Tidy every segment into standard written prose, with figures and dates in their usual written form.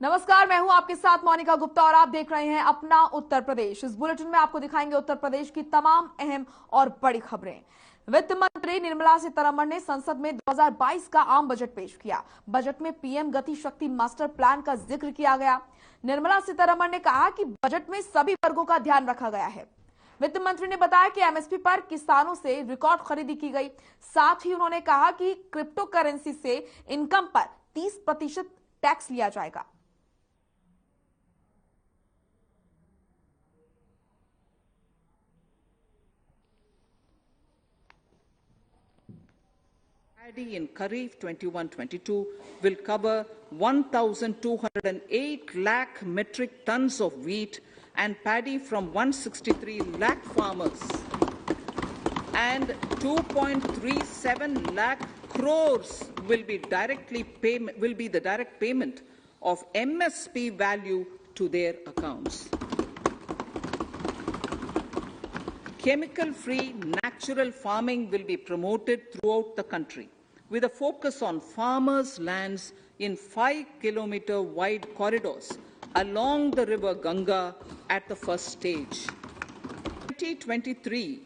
नमस्कार, मैं हूं आपके साथ मोनिका गुप्ता और आप देख रहे हैं अपना उत्तर प्रदेश। इस बुलेटिन में आपको दिखाएंगे उत्तर प्रदेश की तमाम अहम और बड़ी खबरें। वित्त मंत्री निर्मला सीतारमण ने संसद में 2022 का आम बजट पेश किया। बजट में पीएम गति शक्ति मास्टर प्लान का जिक्र किया गया। निर्मला सीतारमण ने कहा कि बजट में सभी वर्गों का ध्यान रखा गया है। वित्त मंत्री ने बताया कि एमएसपी पर किसानों से रिकॉर्ड खरीदी की गई। साथ ही उन्होंने कहा कि क्रिप्टो करेंसी से इनकम पर 30% टैक्स लिया जाएगा। Paddy in Kharif 21-22 will cover 1,208 lakh metric tons of wheat and paddy from 163 lakh farmers, and 2.37 lakh crores will be the direct payment of MSP value to their accounts. Chemical-free natural farming will be promoted throughout the country, with a focus on farmers' lands in 5-kilometer wide corridors along the river Ganga at the first stage. 2023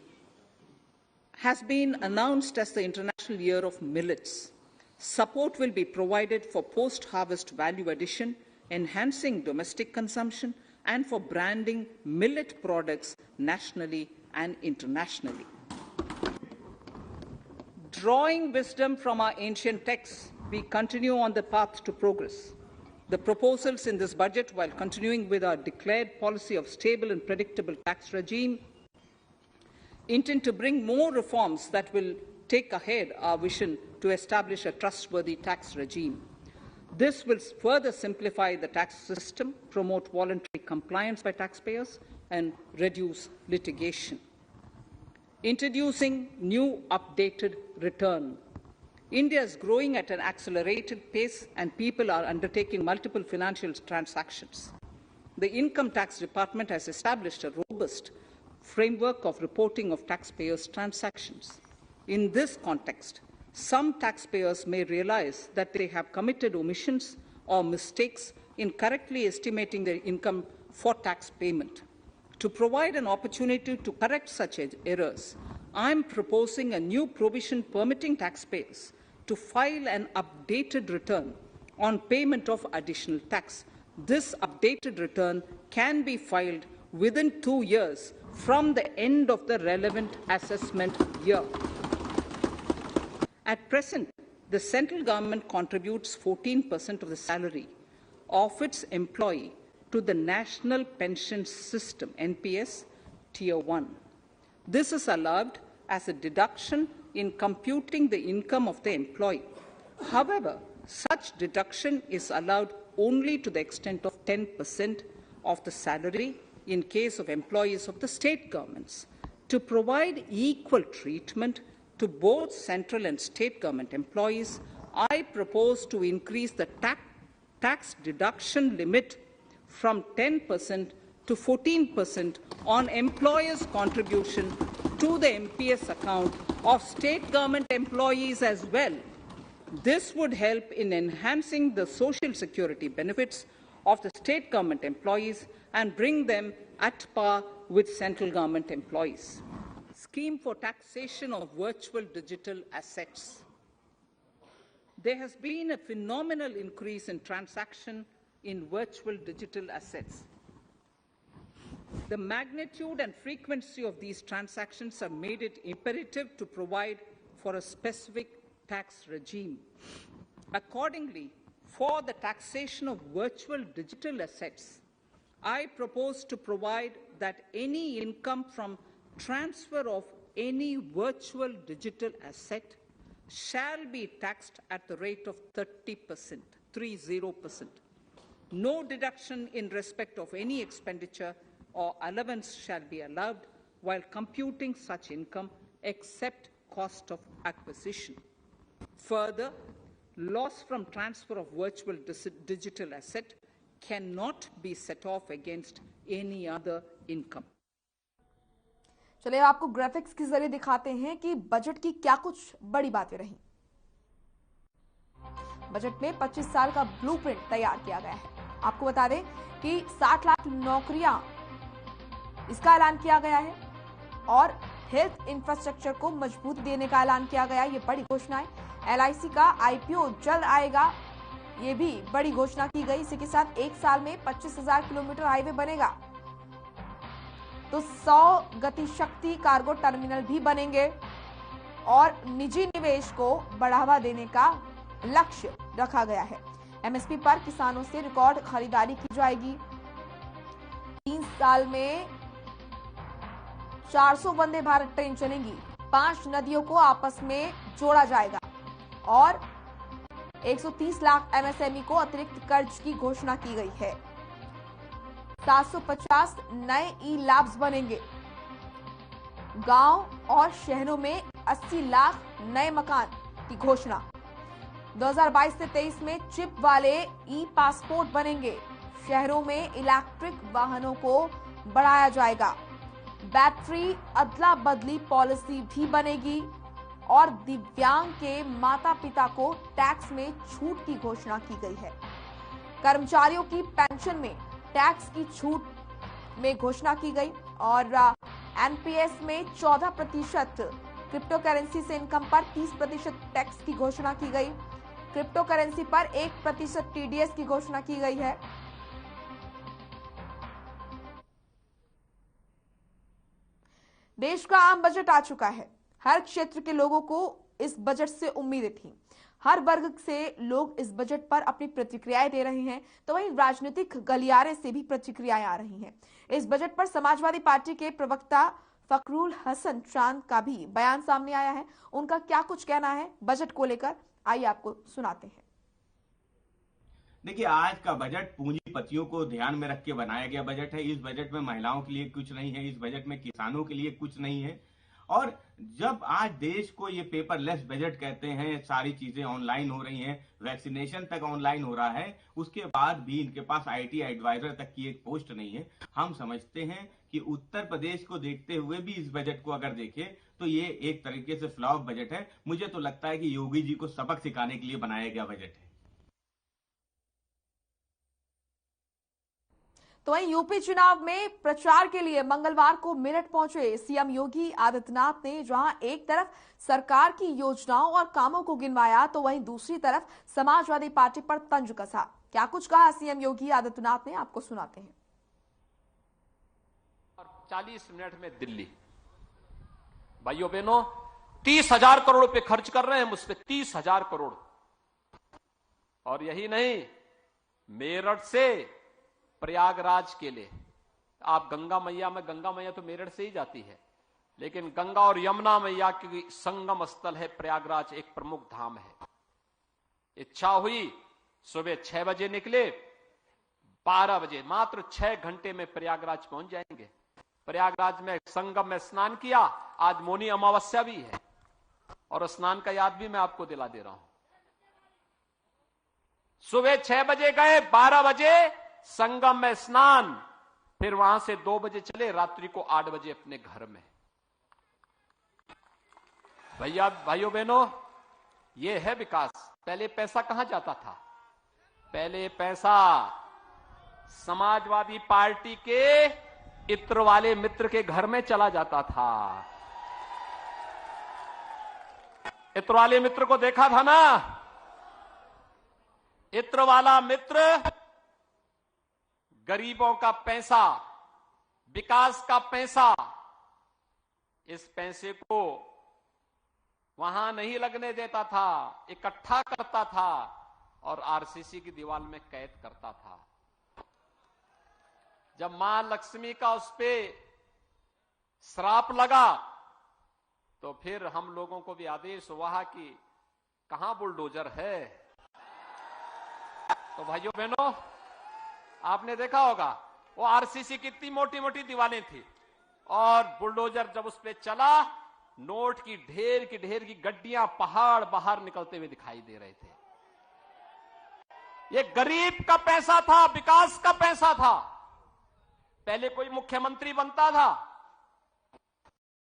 has been announced as the International Year of Millets. Support will be provided for post-harvest value addition, enhancing domestic consumption, and for branding millet products nationally and internationally. Drawing wisdom from our ancient texts, we continue on the path to progress. The proposals in this budget, while continuing with our declared policy of stable and predictable tax regime, intend to bring more reforms that will take ahead our vision to establish a trustworthy tax regime. This will further simplify the tax system, promote voluntary compliance by taxpayers, and reduce litigation. Introducing new updated return. India is growing at an accelerated pace and people are undertaking multiple financial transactions. The Income Tax Department has established a robust framework of reporting of taxpayers' transactions. In this context, some taxpayers may realize that they have committed omissions or mistakes in correctly estimating their income for tax payment. To provide an opportunity to correct such errors, I am proposing a new provision permitting taxpayers to file an updated return on payment of additional tax. This updated return can be filed within 2 years from the end of the relevant assessment year. At present, the central government contributes 14% of the salary of its employee to the National Pension System, NPS, Tier 1. This is allowed as a deduction in computing the income of the employee. However, such deduction is allowed only to the extent of 10% of the salary in case of employees of the state governments. To provide equal treatment to both central and state government employees, I propose to increase the tax deduction limit from 10% to 14% on employers' contribution to the MPS account of state government employees as well. This would help in enhancing the social security benefits of the state government employees and bring them at par with central government employees. Scheme for taxation of virtual digital assets. There has been a phenomenal increase in transaction in virtual digital assets. The magnitude and frequency of these transactions have made it imperative to provide for a specific tax regime. Accordingly, for the taxation of virtual digital assets, I propose to provide that any income from transfer of any virtual digital asset shall be taxed at the rate of 30%, 30%. No deduction in respect of any expenditure or allowance shall be allowed while computing such income except cost of acquisition. Further, loss from transfer of virtual digital asset cannot be set off against any other income. चलिए आपको graphics के जरिए दिखाते हैं कि budget की क्या कुछ बड़ी बातें रही। बजट में 25 साल का ब्लूप्रिंट तैयार किया गया है। आपको बता दें कि 60 लाख नौकरियां इसका ऐलान किया गया है और हेल्थ इंफ्रास्ट्रक्चर को मजबूती देने का ऐलान किया गया। ये बड़ी घोषणा है। LIC का IPO जल्द आएगा, ये भी बड़ी घोषणा की गई। इसी के साथ एक साल में 25,000 किलोमीटर हाईवे बनेगा, तो 100 गति शक्ति कार्गो टर्मिनल भी बनेंगे और निजी निवेश को बढ़ावा देने का लक्ष्य रखा गया है। MSP पर किसानों से रिकॉर्ड खरीदारी की जाएगी। 3 साल में 400 वंदे भारत ट्रेन चलेंगी। 5 नदियों को आपस में जोड़ा जाएगा और 130 लाख MSME को अतिरिक्त कर्ज की घोषणा की गई है। 750 नए ई-लैब्स बनेंगे। गांव और शहरों में 80 लाख नए मकान की घोषणा। 2022 से 23 में चिप वाले ई-पासपोर्ट बनेंगे। शहरों में इलेक्ट्रिक वाहनों को बढ़ाया जाएगा। बैटरी अदला बदली पॉलिसी भी बनेगी और दिव्यांग के माता पिता को टैक्स में छूट की घोषणा की गई है। कर्मचारियों की पेंशन में टैक्स की छूट में घोषणा की गई और NPS में 14%, क्रिप्टो करेंसी से इनकम पर 30% टैक्स की घोषणा की गई। क्रिप्टो करेंसी पर 1% TDS की घोषणा की गई है। देश का आम बजट आ चुका है। हर क्षेत्र के लोगों को इस बजट से उम्मीदें थी। हर वर्ग से लोग इस बजट पर अपनी प्रतिक्रियाएं दे रहे हैं, तो वहीं राजनीतिक गलियारे से भी प्रतिक्रियाएं आ रही हैं। इस बजट पर समाजवादी पार्टी के प्रवक्ता फखरुल हसन चांद का भी बयान सामने आया है। उनका क्या कुछ कहना है बजट को लेकर, आइए आपको सुनाते हैं। देखिए, आज का बजट पूंजीपतियों को ध्यान में रख के बनाया गया बजट है। इस बजट में महिलाओं के लिए कुछ नहीं है, इस बजट में किसानों के लिए कुछ नहीं है। और जब आज देश को ये पेपरलेस बजट कहते हैं, सारी चीजें ऑनलाइन हो रही हैं, वैक्सीनेशन तक ऑनलाइन हो रहा है, उसके बाद भी इनके पास IT एडवाइजर तक की एक पोस्ट नहीं है। हम समझते हैं कि उत्तर प्रदेश को देखते हुए भी इस बजट को अगर देखें तो ये एक तरीके से फ्लॉप बजट है। मुझे तो लगता है कि योगी जी को सबक सिखाने के लिए बनाया गया बजट है। तो वहीं यूपी चुनाव में प्रचार के लिए मंगलवार को मेरठ पहुंचे सीएम योगी आदित्यनाथ ने जहां एक तरफ सरकार की योजनाओं और कामों को गिनवाया, तो वहीं दूसरी तरफ समाजवादी पार्टी पर तंज कसा। क्या कुछ कहा सीएम योगी आदित्यनाथ ने, आपको सुनाते हैं। 40 मिनट में दिल्ली, भाइयों बहनों, 30,000 करोड़ रुपए खर्च कर रहे हैं मुझ पर, 30,000 करोड़। और यही नहीं, मेरठ से प्रयागराज के लिए आप गंगा मैया में, गंगा मैया तो मेरठ से ही जाती है, लेकिन गंगा और यमुना मैया की संगम स्थल है प्रयागराज, एक प्रमुख धाम है। इच्छा हुई सुबह 6 बजे निकले, 12 बजे, मात्र 6 घंटे में प्रयागराज पहुंच जाएंगे। प्रयागराज में संगम में स्नान किया। आज मौनी अमावस्या भी है और स्नान का याद भी मैं आपको दिला दे रहा हूं। सुबह 6 बजे गए, 12 बजे संगम में स्नान, फिर वहां से 2 बजे चले, रात्रि को 8 बजे अपने घर में। भैया, भाइयों बहनों, यह है विकास। पहले पैसा कहां जाता था? पहले पैसा समाजवादी पार्टी के इत्र वाले मित्र के घर में चला जाता था। इत्र वाले मित्र को देखा था ना? इत्र वाला मित्र गरीबों का पैसा, विकास का पैसा, इस पैसे को वहां नहीं लगने देता था, इकट्ठा करता था और RCC की दीवार में कैद करता था। जब मां लक्ष्मी का उस पे श्राप लगा, तो फिर हम लोगों को भी आदेश हुआ कि कहां बुलडोजर है। तो भाइयों बहनों, आपने देखा होगा वो RCC की इतनी मोटी मोटी दीवारें थी और बुलडोजर जब उस पे चला, नोट की ढेर की गड्डियां पहाड़ बाहर निकलते हुए दिखाई दे रहे थे। ये गरीब का पैसा था, विकास का पैसा था। पहले कोई मुख्यमंत्री बनता था,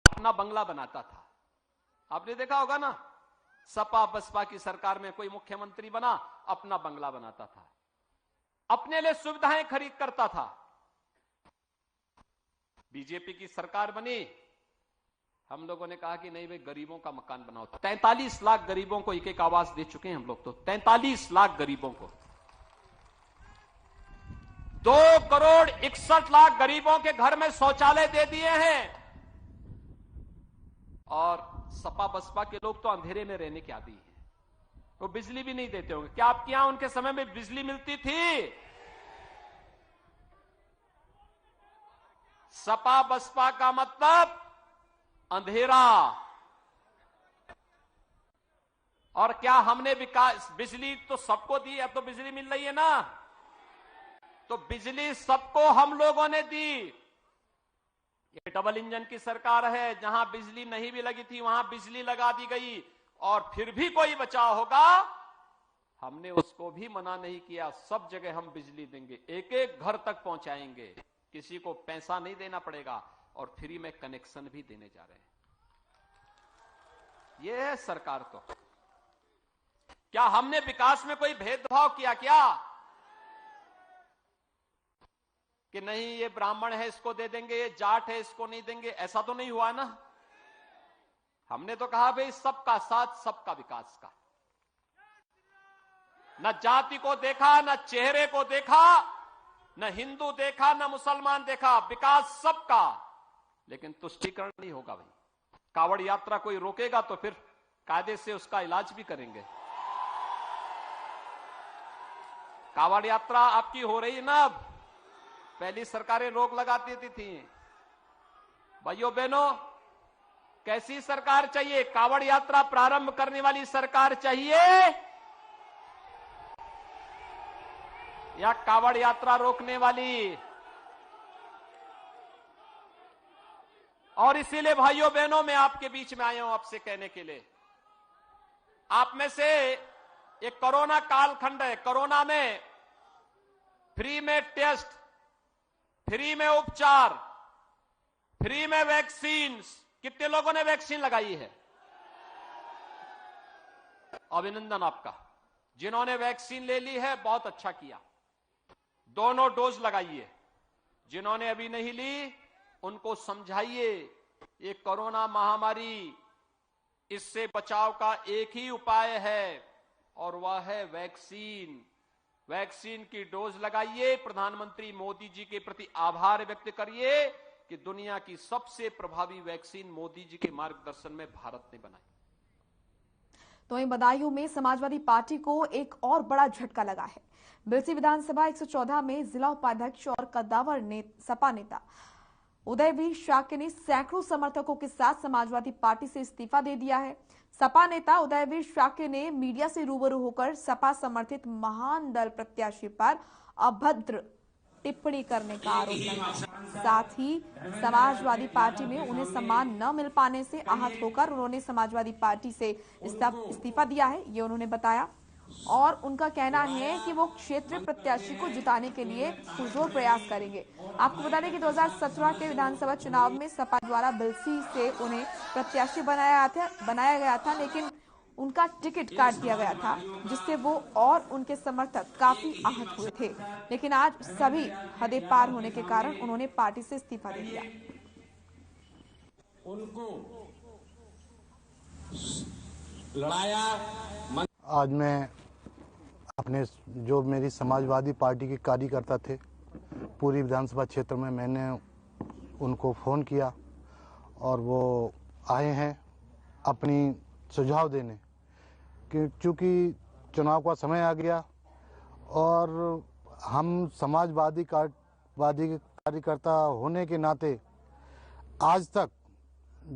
अपना बंगला बनाता था। आपने देखा होगा ना, सपा बसपा की सरकार में कोई मुख्यमंत्री बना, अपना बंगला बनाता था। अपने लिए सुविधाएं खरीद करता था। बीजेपी की सरकार बनी, हम लोगों ने कहा कि नहीं भाई गरीबों का मकान बनाओ। 43 लाख गरीबों को एक एक आवास दे चुके हैं हम लोग। तो 43 लाख गरीबों को, 2,61,00,000 गरीबों के घर में शौचालय दे दिए हैं। और सपा बसपा के लोग तो अंधेरे में रहने के आदी हैं, वो बिजली भी नहीं देते होंगे। क्या आपके यहां उनके समय में बिजली मिलती थी? सपा बसपा का मतलब अंधेरा। और क्या हमने विकास, बिजली तो सबको दी, अब तो बिजली मिल रही है ना, तो बिजली सबको हम लोगों ने दी। ये डबल इंजन की सरकार है, जहां बिजली नहीं भी लगी थी वहां बिजली लगा दी गई। और फिर भी कोई बचाव होगा, हमने उसको भी मना नहीं किया। सब जगह हम बिजली देंगे, एक एक घर तक पहुंचाएंगे, किसी को पैसा नहीं देना पड़ेगा, और फ्री में कनेक्शन भी देने जा रहे हैं। यह है सरकार। तो क्या हमने विकास में कोई भेदभाव किया क्या? कि नहीं ये ब्राह्मण है इसको दे देंगे, ये जाट है इसको नहीं देंगे, ऐसा तो नहीं हुआ ना। हमने तो कहा भाई सबका साथ सबका विकास का। न जाति को देखा, न चेहरे को देखा, न हिंदू देखा, न मुसलमान देखा, विकास सबका। लेकिन तुष्टीकरण नहीं होगा भाई। कावड़ यात्रा कोई रोकेगा तो फिर कायदे से उसका इलाज भी करेंगे। कावड़ यात्रा आपकी हो रही है ना, अब पहली सरकारें रोक लगा देती थी। भाइयों बहनों, कैसी सरकार चाहिए? कावड़ यात्रा प्रारंभ करने वाली सरकार चाहिए या कावड़ यात्रा रोकने वाली? और इसीलिए भाइयों बहनों, मैं आपके बीच में आया हूं आपसे कहने के लिए, आप में से एक कोरोना कालखंड है। कोरोना में फ्री में टेस्ट, फ्री में उपचार, फ्री में वैक्सीन। कितने लोगों ने वैक्सीन लगाई है? अभिनंदन आपका। जिन्होंने वैक्सीन ले ली है बहुत अच्छा किया, दोनों डोज लगाइए। जिन्होंने अभी नहीं ली उनको समझाइए ये कोरोना महामारी, इससे बचाव का एक ही उपाय है और वह है वैक्सीन। वैक्सीन की डोज लगाइए। प्रधानमंत्री मोदी जी के प्रति आभार व्यक्त करिए कि दुनिया की सबसे प्रभावी वैक्सीन मोदी जी के मार्गदर्शन में भारत ने बनाई। तो इन बदायूं में समाजवादी पार्टी को एक और बड़ा झटका लगा है। बिलसी विधानसभा 114 में जिला उपाध्यक्ष और कद्दावर सपा नेता उदयवीर शाक्य ने सैकड़ों समर्थकों के साथ समाजवादी पार्टी से इस्तीफा दे दिया है। सपा नेता उदयवीर शाक्य ने मीडिया से रूबरू होकर सपा समर्थित महान दल प्रत्याशी पर अभद्र टिप्पणी करने का आरोप लगाया। साथ ही समाजवादी पार्टी में उन्हें सम्मान न मिल पाने से आहत होकर उन्होंने समाजवादी पार्टी से इस्तीफा दिया है, ये उन्होंने बताया। और उनका कहना है कि वो क्षेत्रीय प्रत्याशी को जिताने के लिए पुरजोर प्रयास करेंगे। आपको बता दें कि 2017 के विधानसभा चुनाव में सपा द्वारा बिलसी से उन्हें प्रत्याशी बनाया गया था, लेकिन उनका टिकट काट दिया गया था, जिससे वो और उनके समर्थक काफी आहत हुए थे। लेकिन आज सभी हदें पार होने के कारण उन्होंने पार्टी से इस्तीफा दे दिया। उनको लड़ाया। आज मैं अपने जो मेरी समाजवादी पार्टी के कार्यकर्ता थे पूरी विधानसभा क्षेत्र में, मैंने उनको फ़ोन किया और वो आए हैं अपनी सुझाव देने कि चूँकि चुनाव का समय आ गया और हम समाजवादी कार्यकर्ता होने के नाते आज तक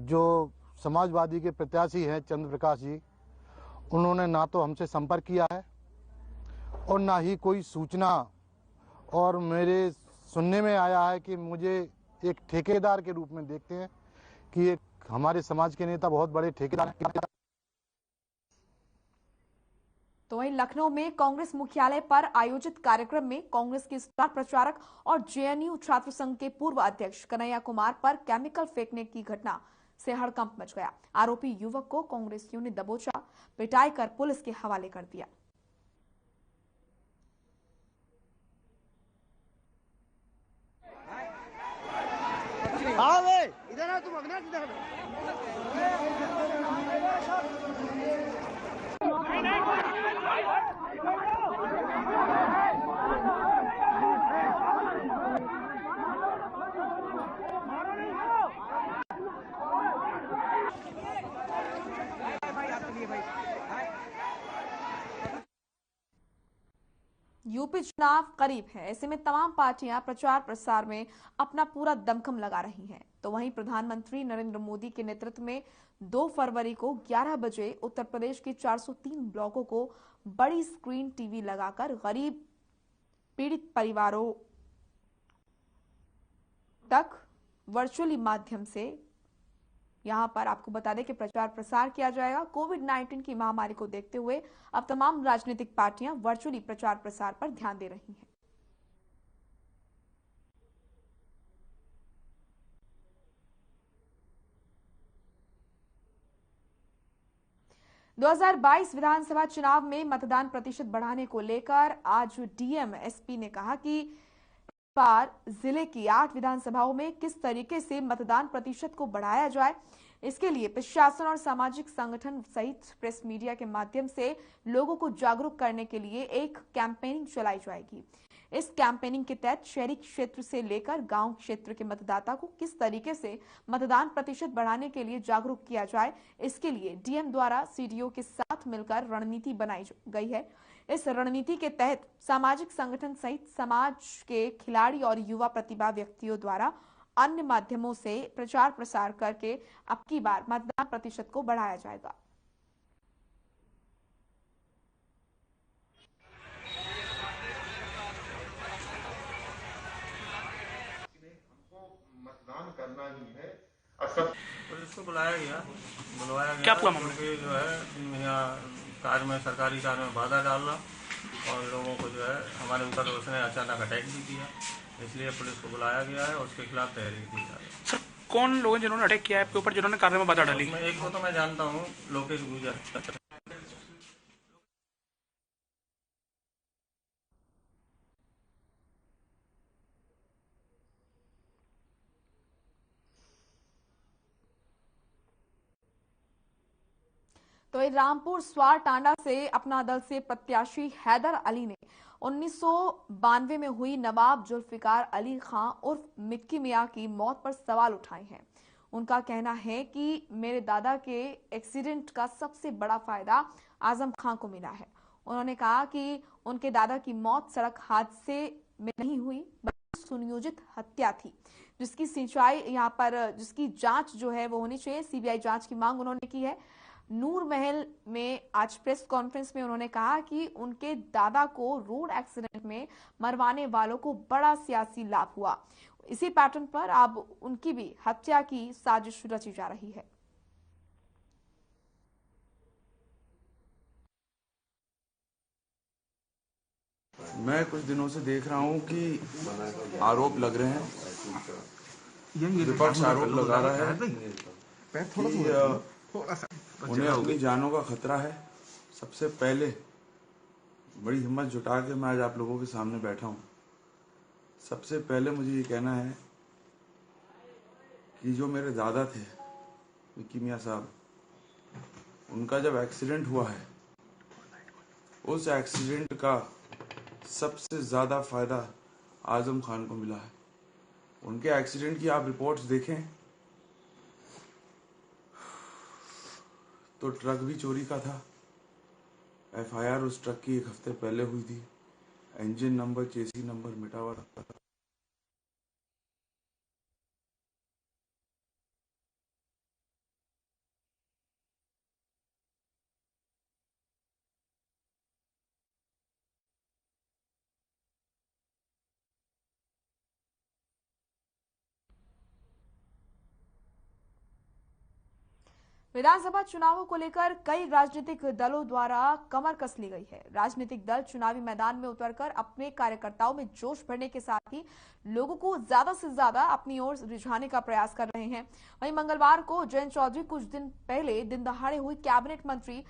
जो समाजवादी के प्रत्याशी हैं चंद्र प्रकाश जी, उन्होंने ना तो हमसे संपर्क किया है और ना ही कोई सूचना। और मेरे सुनने में आया है कि मुझे एक ठेकेदार के रूप में देखते हैं कि एक हमारे समाज के नेता बहुत बड़े ठेकेदार हैं। तो वहीं लखनऊ में कांग्रेस मुख्यालय पर आयोजित कार्यक्रम में कांग्रेस के स्टार प्रचारक और जेएनयू छात्र संघ के पूर्व अध्यक्ष कन्हैया कुमार पर केमिकल फेंकने की घटना से हड़कंप मच गया। आरोपी युवक को कांग्रेसियों ने दबोचा, पिटाई कर पुलिस के हवाले कर दिया। यूपी चुनाव करीब है, ऐसे में तमाम पार्टियां प्रचार प्रसार में अपना पूरा दमखम लगा रही हैं। तो वहीं प्रधानमंत्री नरेंद्र मोदी के नेतृत्व में 2 फरवरी को 11 बजे उत्तर प्रदेश के 403 ब्लॉकों को बड़ी स्क्रीन टीवी लगाकर गरीब पीड़ित परिवारों तक वर्चुअली माध्यम से यहां पर आपको बता दें कि प्रचार प्रसार किया जाएगा। कोविड-19 की महामारी को देखते हुए अब तमाम राजनीतिक पार्टियां वर्चुअली प्रचार प्रसार पर ध्यान दे रही हैं। – 2022 विधानसभा चुनाव में मतदान प्रतिशत बढ़ाने को लेकर आज डीएम एसपी ने कहा कि इस बार जिले की 8 विधानसभाओं में किस तरीके से मतदान प्रतिशत को बढ़ाया जाए, इसके लिए प्रशासन और सामाजिक संगठन सहित प्रेस मीडिया के माध्यम से लोगों को जागरूक करने के लिए एक कैंपेनिंग चलाई जाएगी। इस कैंपेनिंग के तहत शहरी क्षेत्र से लेकर गांव क्षेत्र के मतदाता को किस तरीके से मतदान प्रतिशत बढ़ाने के लिए जागरूक किया जाए, इसके लिए डीएम द्वारा सीडीओ के साथ मिलकर रणनीति बनाई गई है। इस रणनीति के तहत सामाजिक संगठन सहित समाज के खिलाड़ी और युवा प्रतिभा व्यक्तियों द्वारा अन्य माध्यमों से प्रचार प्रसार करके अब की बार मतदान प्रतिशत को बढ़ाया जाएगा। मतदान करना ही है। पुलिस को बुलवाया गया क्या पूरा मामला? जो है यहाँ कार में, सरकारी कार में बाधा डालना और लोगों को जो है हमारे ऊपर उसने अचानक अटैक भी किया, इसलिए पुलिस को बुलाया गया है और उसके खिलाफ तहरीर की जा रही है। सर, कौन लोग हैं जिन्होंने अटैक किया है आपके ऊपर, जिन्होंने कार में बाधा डाली? एक को तो मैं जानता हूँ, लोकेश गुर्जर। तो रामपुर स्वार टांडा से अपना दल से प्रत्याशी हैदर अली ने 1992 में हुई नवाब जुल्फिकार अली खां उर्फ मिक्की मियां की मौत पर सवाल उठाए हैं। उनका कहना है कि मेरे दादा के एक्सीडेंट का सबसे बड़ा फायदा आजम खां को मिला है। उन्होंने कहा कि उनके दादा की मौत सड़क हादसे में नहीं हुई बल्कि सुनियोजित हत्या थी, जिसकी सिंचाई यहाँ पर जिसकी जांच जो है वो होनी चाहिए। सीबीआई जांच की मांग उन्होंने की है। नूर महल में आज प्रेस कॉन्फ्रेंस में उन्होंने कहा कि उनके दादा को रोड एक्सीडेंट में मरवाने वालों को बड़ा सियासी लाभ हुआ। इसी पैटर्न पर अब उनकी भी हत्या की साजिश रची जा रही है। मैं कुछ दिनों से देख रहा हूं कि आरोप लग रहे हैं, विपक्ष आरोप लगा रहा है कि उन्हें अपनी जानों का खतरा है। सबसे पहले बड़ी हिम्मत जुटा के मैं आज आप लोगों के सामने बैठा हूं। सबसे पहले मुझे ये कहना है कि जो मेरे दादा थे मिक्की मियां साहब, उनका जब एक्सीडेंट हुआ है, उस एक्सीडेंट का सबसे ज्यादा फायदा आजम खान को मिला है। उनके एक्सीडेंट की आप रिपोर्ट्स देखें तो ट्रक भी चोरी का था। एफआईआर उस ट्रक की 1 हफ्ते पहले हुई थी। इंजन नंबर, चेसी नंबर मिटा हुआ था। विधानसभा चुनावों को लेकर कई राजनीतिक दलों द्वारा कमर कस ली गई है। राजनीतिक दल चुनावी मैदान में उतरकर अपने कार्यकर्ताओं में जोश भरने के साथ ही लोगों को ज्यादा से ज्यादा अपनी ओर रिझाने का प्रयास कर रहे हैं। वहीं मंगलवार को जयंत चौधरी कुछ दिन पहले दिन दहाड़े हुई कैबिनेट मंत्री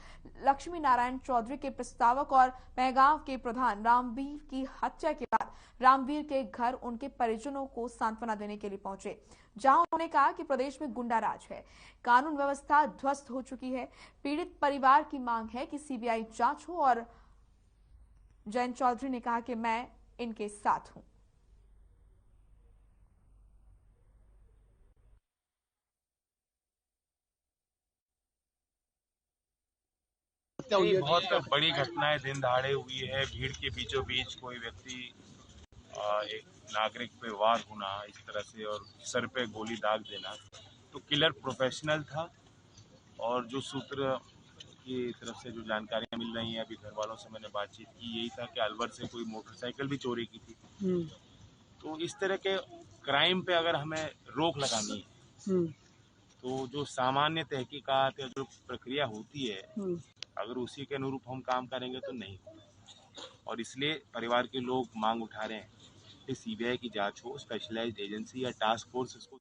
लक्ष्मी नारायण चौधरी के प्रस्तावक और महगांव के प्रधान रामवीर की हत्या के बाद रामवीर के घर उनके परिजनों को सांत्वना देने के लिए पहुंचे, जहां उन्होंने कहा कि प्रदेश में गुंडाराज है, कानून व्यवस्था ध्वस्त हो चुकी है। पीड़ित परिवार की मांग है कि सीबीआई जांच हो और जयंत चौधरी ने कहा कि मैं इनके साथ हूं। ये बहुत बड़ी घटनाएं दिन दहाड़े हुई है। भीड़ के बीचों बीच कोई व्यक्ति एक नागरिक पे वार होना इस तरह से और सर पे गोली दाग देना, तो किलर प्रोफेशनल था। और जो सूत्र की तरफ से जो जानकारियां मिल रही हैं, अभी घर वालों से मैंने बातचीत की, यही था कि अलवर से कोई मोटरसाइकिल भी चोरी की थी। तो इस तरह के क्राइम पे अगर हमें रोक लगानी है तो जो सामान्य तहकीकात या जो प्रक्रिया होती है, अगर उसी के अनुरूप हम काम करेंगे तो नहीं होगा। और इसलिए परिवार के लोग मांग उठा रहे हैं कि सीबीआई की जांच हो, स्पेशलाइज्ड एजेंसी या टास्क फोर्स इसको।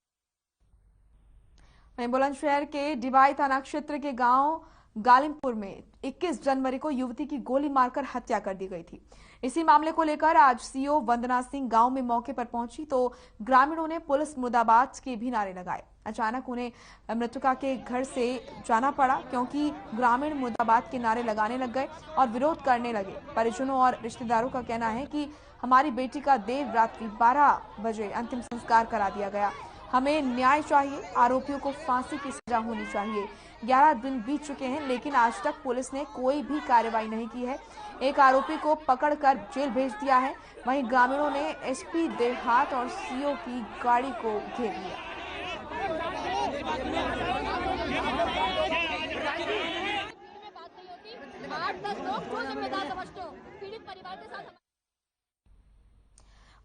बुलंदशहर के डिवाई थाना क्षेत्र के गांव गालिमपुर में 21 जनवरी को युवती की गोली मारकर हत्या कर दी गई थी। इसी मामले को लेकर आज सीओ वंदना सिंह गांव में मौके पर पहुंची तो ग्रामीणों ने पुलिस मुर्दाबाद के भी नारे लगाए। अचानक उन्हें मृतका के घर से जाना पड़ा क्योंकि ग्रामीण मुर्दाबाद के नारे लगाने लग गए और विरोध करने लगे। परिजनों और रिश्तेदारों का कहना है कि हमारी बेटी का देर रात्रि 12 बजे अंतिम संस्कार करा दिया गया, हमें न्याय चाहिए, आरोपियों को फांसी की सजा होनी चाहिए। 11 दिन बीत चुके हैं लेकिन आज तक पुलिस ने कोई भी कार्रवाई नहीं की है। एक आरोपी को पकड़कर जेल भेज दिया है। वहीं ग्रामीणों ने एसपी देहात और सीओ की गाड़ी को घेर लिया।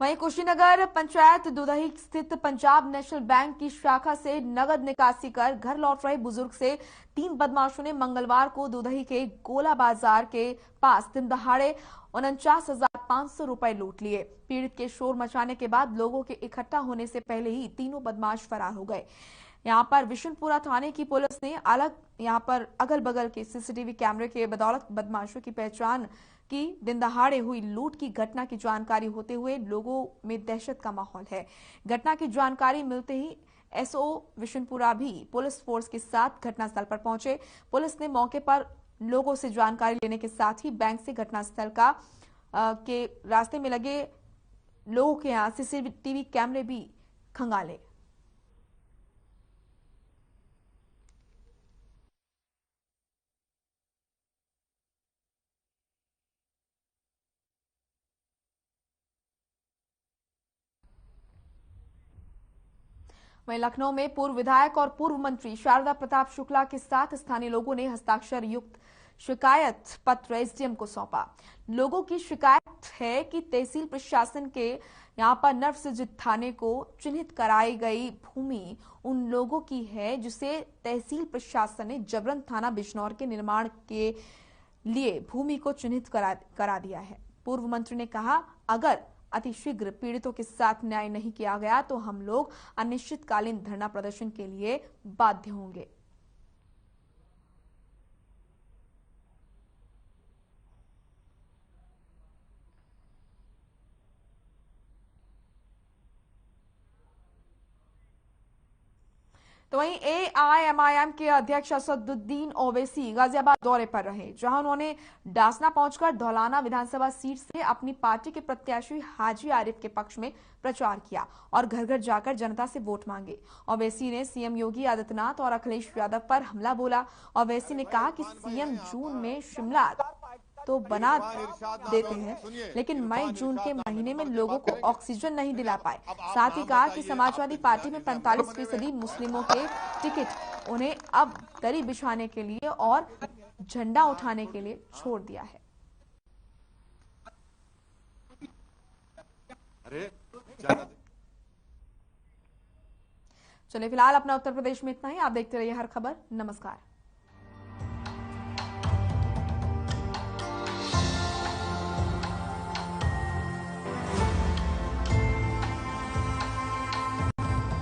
वहीं कुशीनगर पंचायत दुदही स्थित पंजाब नेशनल बैंक की शाखा से नगद निकासी कर घर लौट रहे बुजुर्ग से 3 बदमाशों ने मंगलवार को दुदही के गोला बाजार के पास दिन दहाड़े 49,500 रुपए लूट लिए। पीड़ित के शोर मचाने के बाद लोगों के इकट्ठा होने से पहले ही तीनों बदमाश फरार हो गए। यहां पर विशुनपुरा थाने की पुलिस ने अगल बगल के सीसीटीवी कैमरे के बदौलत बदमाशों की पहचान की। दिन दहाड़े हुई लूट की घटना की जानकारी होते हुए लोगों में दहशत का माहौल है। घटना की जानकारी मिलते ही एसओ विशुनपुरा भी पुलिस फोर्स के साथ घटनास्थल पर पहुंचे। पुलिस ने मौके पर लोगों से जानकारी लेने के साथ ही बैंक से घटनास्थल के रास्ते में लगे लोगों के यहां सीसीटीवी कैमरे भी खंगाले। वहीं लखनऊ में पूर्व विधायक और पूर्व मंत्री शारदा प्रताप शुक्ला के साथ स्थानीय लोगों ने हस्ताक्षर युक्त शिकायत पत्र एसडीएम को सौंपा। लोगों की शिकायत है कि तहसील प्रशासन के यहां पर नरसिंहजित थाने को चिन्हित कराई गई भूमि उन लोगों की है जिसे तहसील प्रशासन ने जबरन थाना बिजनौर के निर्माण के लिए भूमि को चिन्हित करा दिया है। पूर्व मंत्री ने कहा, अगर अतिशीघ्र पीड़ितों के साथ न्याय नहीं किया गया तो हम लोग अनिश्चितकालीन धरना प्रदर्शन के लिए बाध्य होंगे। तो वहीं एआईएमआईएम के अध्यक्ष असदुद्दीन ओवैसी गाजियाबाद दौरे पर रहे, जहां उन्होंने डासना पहुंचकर धौलाना विधानसभा सीट से अपनी पार्टी के प्रत्याशी हाजी आरिफ के पक्ष में प्रचार किया और घर घर जाकर जनता से वोट मांगे। ओवैसी ने सीएम योगी आदित्यनाथ और अखिलेश यादव पर हमला बोला। ओवैसी ने कहा कि सीएम जून में शिमला तो बना देते हैं लेकिन मई जून के महीने में लोगों को ऑक्सीजन नहीं दिला पाए। साथ ही कहा कि समाजवादी पार्टी में 45% मुस्लिमों के टिकट उन्हें अब दरी बिछाने के लिए और झंडा उठाने के लिए छोड़ दिया है। चलिए फिलहाल अपना उत्तर प्रदेश में इतना ही। आप देखते रहिए हर खबर। नमस्कार।